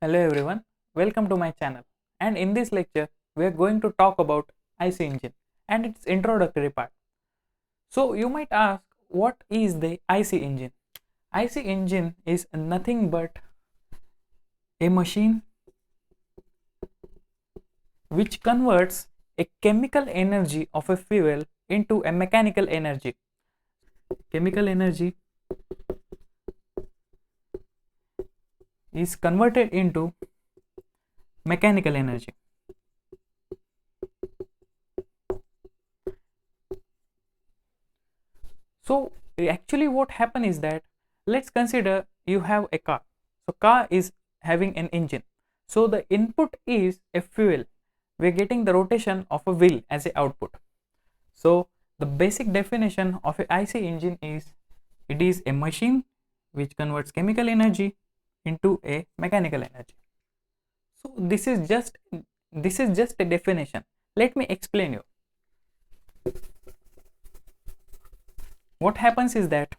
Hello everyone, welcome to my channel, and in this lecture we are going to talk about IC engine and its introductory part. So you might ask, what is the IC engine? IC engine is nothing but a machine which converts a chemical energy of a fuel into a mechanical energy. Chemical energy is converted into mechanical energy. So actually what happens is that, let's consider you have a car. So car is having an engine. So the input is a fuel. We are getting the rotation of a wheel as a output. So the basic definition of a IC engine is, it is a machine which converts chemical energy into a mechanical energy. So this is just a definition. Let me explain you. What happens is that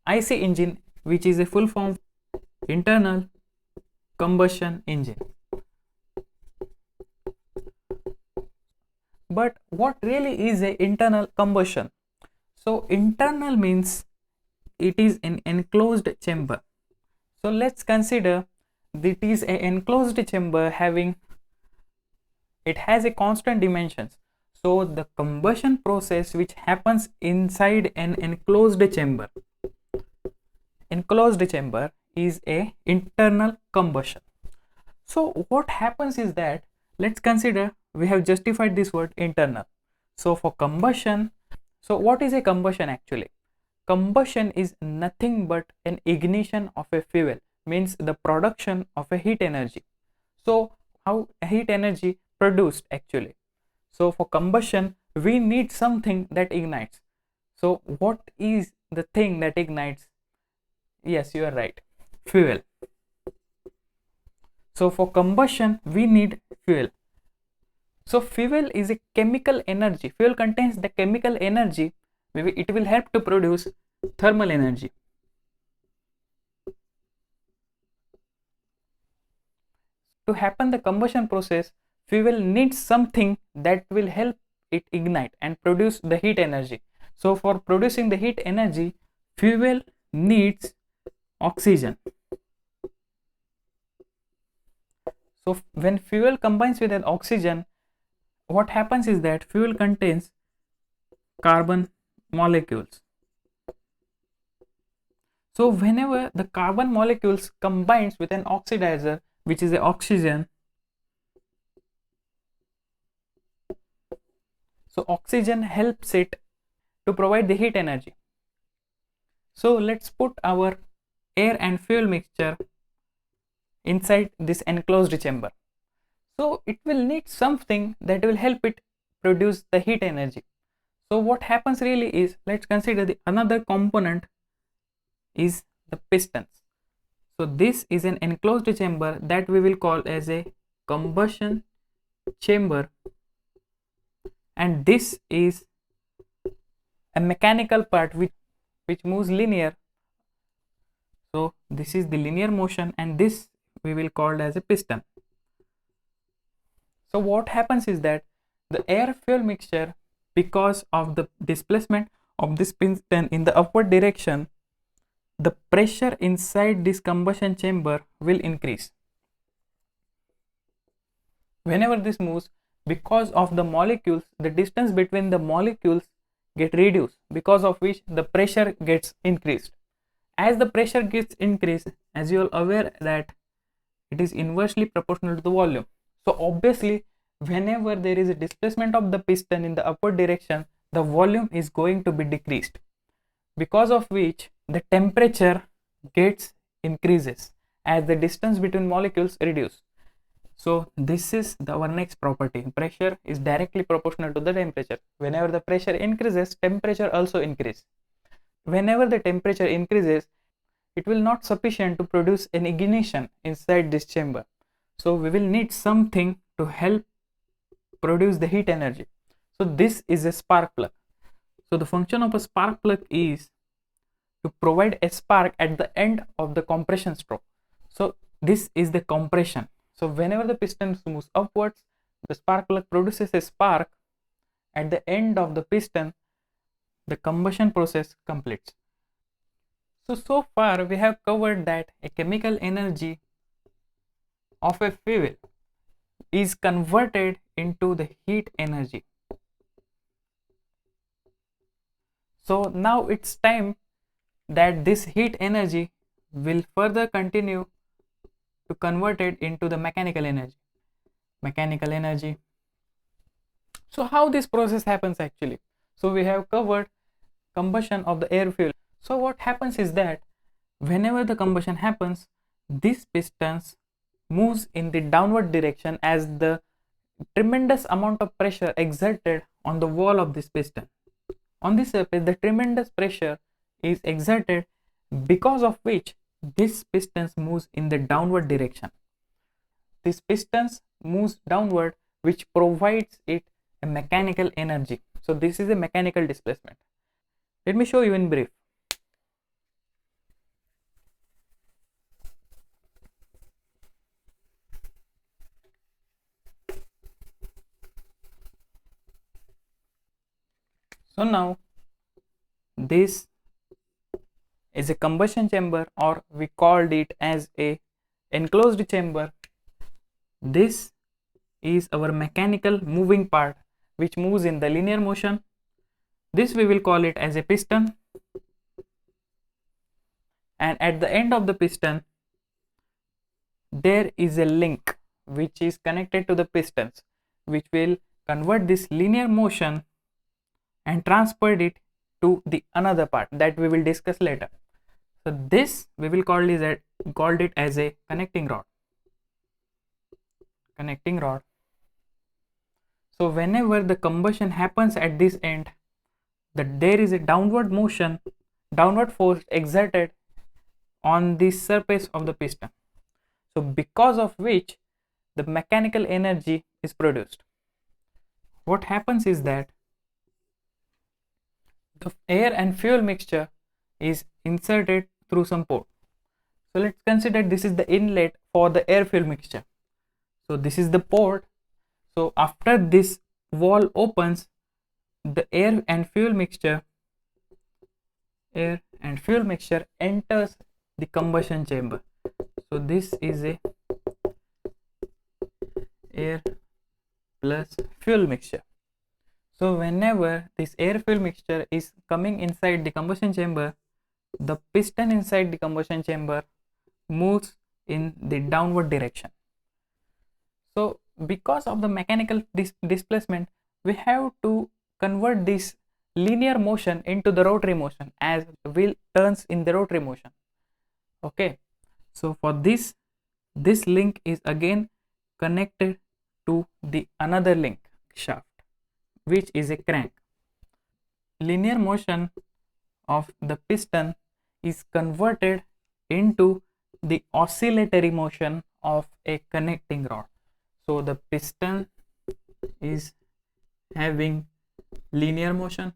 IC engine, which is a full form Internal Combustion Engine. But what really is a internal combustion? So internal means it is an enclosed chamber. So let's consider it is an enclosed chamber it has a constant dimensions. So the combustion process which happens inside an enclosed chamber is a internal combustion. So what happens is that, let's consider we have justified this word internal. So for combustion, so what is a combustion actually? Combustion is nothing but an ignition of a fuel, means the production of a heat energy. So how heat energy produced actually? So for combustion we need something that ignites. So what is the thing that ignites? Yes, you are right, fuel. So for combustion we need fuel. So fuel is a chemical energy. Fuel contains the chemical energy. Maybe it will help to produce thermal energy. To happen the combustion process, fuel needs something that will help it ignite and produce the heat energy. So for producing the heat energy, fuel needs oxygen. So when fuel combines with an oxygen, what happens is that fuel contains carbon molecules. So whenever the carbon molecules combines with an oxidizer, which is the oxygen, so oxygen helps it to provide the heat energy. So let's put our air and fuel mixture inside this enclosed chamber. So it will need something that will help it produce the heat energy. So what happens really is, let's consider the another component is the pistons. So this is an enclosed chamber that we will call as a combustion chamber, and this is a mechanical part which moves linear. So this is the linear motion, and this we will call as a piston. So what happens is that the air fuel mixture, because of the displacement of this piston in the upward direction, the pressure inside this combustion chamber will increase. Whenever this moves, because of the molecules, the distance between the molecules get reduced, because of which the pressure gets increased. As the pressure gets increased, as you are aware that it is inversely proportional to the volume. So obviously whenever there is a displacement of the piston in the upward direction, the volume is going to be decreased, because of which the temperature gets increases as the distance between molecules reduce. So this is our next property. Pressure is directly proportional to the temperature. Whenever the pressure increases, temperature also increases. Whenever the temperature increases, it will not sufficient to produce an ignition inside this chamber. So we will need something to help produce the heat energy. So this is a spark plug. So the function of a spark plug is to provide a spark at the end of the compression stroke. So this is the compression. So whenever the piston moves upwards, the spark plug produces a spark. At the end of the piston, the combustion process completes. So far we have covered that a chemical energy of a fuel is converted into the heat energy. So now it's time that this heat energy will further continue to convert it into the mechanical energy. So how this process happens actually? So we have covered combustion of the air fuel. So what happens is that whenever the combustion happens, this pistons moves in the downward direction as the tremendous amount of pressure exerted on the wall of this piston. On this surface, the tremendous pressure is exerted, because of which this pistons moves in the downward direction. This pistons moves downward, which provides it a mechanical energy. So this is a mechanical displacement. Let me show you in brief. So now this is a combustion chamber, or we called it as a enclosed chamber. This is our mechanical moving part which moves in the linear motion. This we will call it as a piston, and at the end of the piston there is a link which is connected to the pistons, which will convert this linear motion and transfer it to the another part that we will discuss later. So this we will call it as a connecting rod. So whenever the combustion happens at this end, that there is a downward force exerted on the surface of the piston. So because of which the mechanical energy is produced. What happens is that the air and fuel mixture is inserted through some port. So let's consider this is the inlet for the air fuel mixture. So this is the port. So after this valve opens, the air and fuel mixture enters the combustion chamber. So this is a air plus fuel mixture. So whenever this air fuel mixture is coming inside the combustion chamber, the piston inside the combustion chamber moves in the downward direction. So because of the mechanical displacement, we have to convert this linear motion into the rotary motion, as the wheel turns in the rotary motion. Okay, so for this link is again connected to the another link shaft, which is a crank. Linear motion of the piston is converted into the oscillatory motion of a connecting rod. So the piston is having linear motion,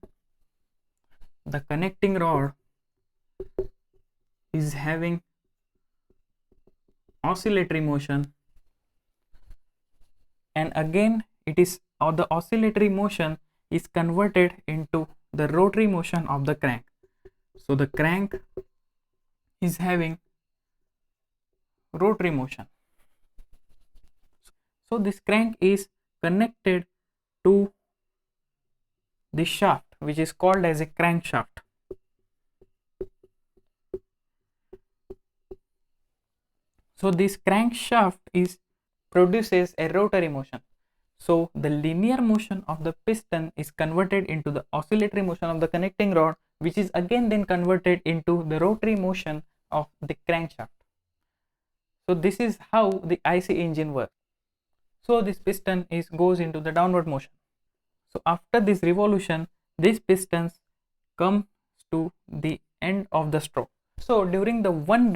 the connecting rod is having oscillatory motion, and again it is the oscillatory motion is converted into the rotary motion of the crank. So the crank is having rotary motion. So this crank is connected to the shaft, which is called as a crankshaft. So this crankshaft produces a rotary motion. So the linear motion of the piston is converted into the oscillatory motion of the connecting rod, which is again then converted into the rotary motion of the crankshaft. So this is how the IC engine works. So this piston goes into the downward motion. So after this revolution, these pistons come to the end of the stroke. So during the one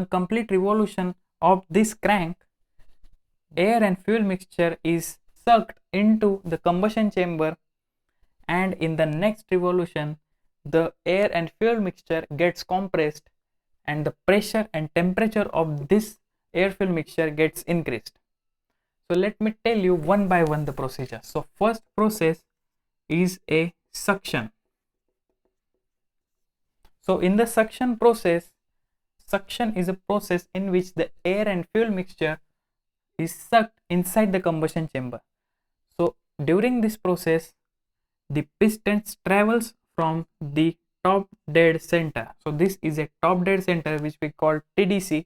complete revolution of this crank, air and fuel mixture is sucked into the combustion chamber, and in the next revolution the air and fuel mixture gets compressed, and the pressure and temperature of this air fuel mixture gets increased. So let me tell you one by one the procedure. So first process is a suction. So in the suction process, suction is a process in which the air and fuel mixture is sucked inside the combustion chamber. So during this process, the pistons travels from the top dead center. So this is a top dead center which we call TDC,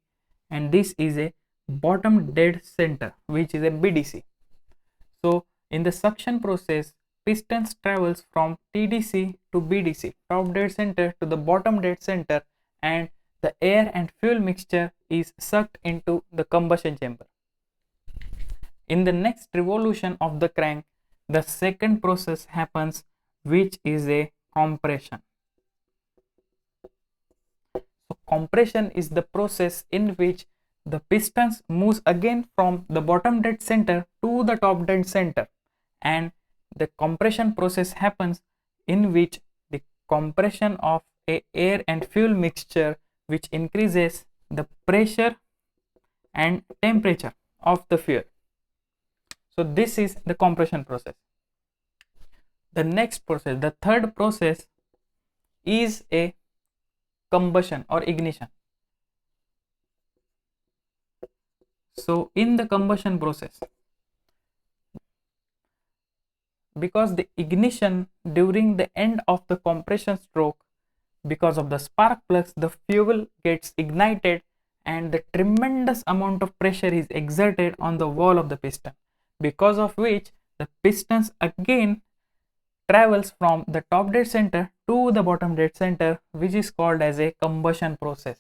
and this is a bottom dead center which is a BDC. So in the suction process, pistons travels from TDC to BDC, top dead center to the bottom dead center, and the air and fuel mixture is sucked into the combustion chamber. In the next revolution of the crank, the second process happens, which is a compression. So compression is the process in which the pistons moves again from the bottom dead center to the top dead center, and the compression process happens in which the compression of a air and fuel mixture, which increases the pressure and temperature of the fuel. So this is the compression process. The next process, the third process, is a combustion or ignition. So in the combustion process, because the ignition during the end of the compression stroke, because of the spark plugs, the fuel gets ignited and the tremendous amount of pressure is exerted on the wall of the piston, because of which the pistons again travels from the top dead center to the bottom dead center, which is called as a combustion process.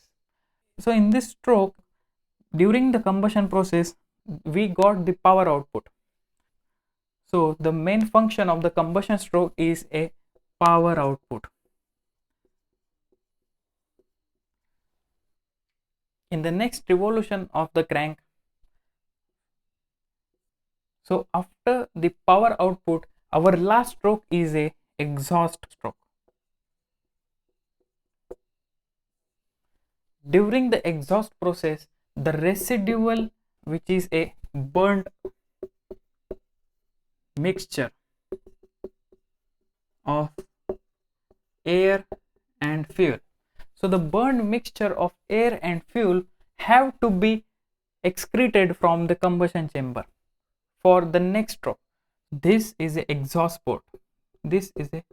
So in this stroke, during the combustion process, we got the power output. So the main function of the combustion stroke is a power output. In the next revolution of the crank, so after the power output, our last stroke is a exhaust stroke. During the exhaust process, the residual, which is a burnt mixture of air and fuel. So the burned mixture of air and fuel have to be excreted from the combustion chamber for the next stroke. This is a exhaust port. This is a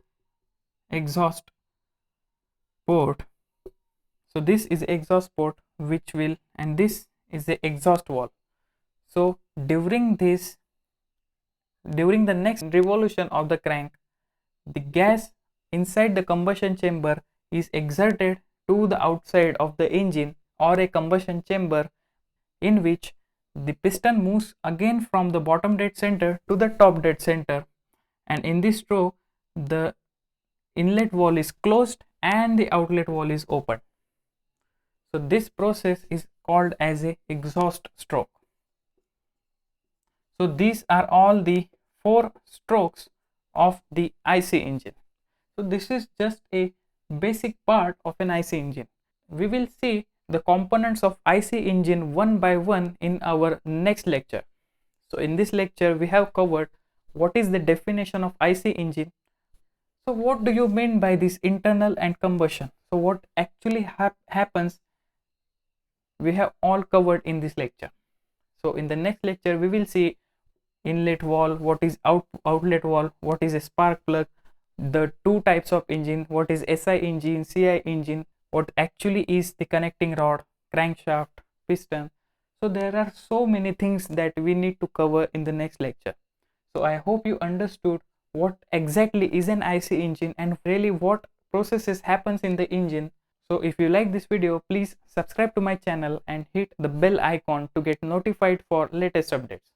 exhaust port. So this is exhaust port which will, and this is the exhaust valve. So during the next revolution of the crank, the gas inside the combustion chamber is exerted to the outside of the engine or a combustion chamber, in which the piston moves again from the bottom dead center to the top dead center, and in this stroke the inlet valve is closed and the outlet valve is open. So this process is called as a exhaust stroke. So these are all the 4 strokes of the IC engine. So this is just a basic part of an IC engine. We will see the components of IC engine one by one in our next lecture. So in this lecture we have covered what is the definition of IC engine. So what do you mean by this internal and combustion? So what actually happens, we have all covered in this lecture. So in the next lecture we will see inlet valve, what is outlet valve, what is a spark plug, the 2 types of engine, what is SI engine, CI engine, what actually is the connecting rod, crankshaft, piston. So there are so many things that we need to cover in the next lecture. So I hope you understood what exactly is an IC engine and really what processes happens in the engine. So if you like this video, please subscribe to my channel and hit the bell icon to get notified for latest updates.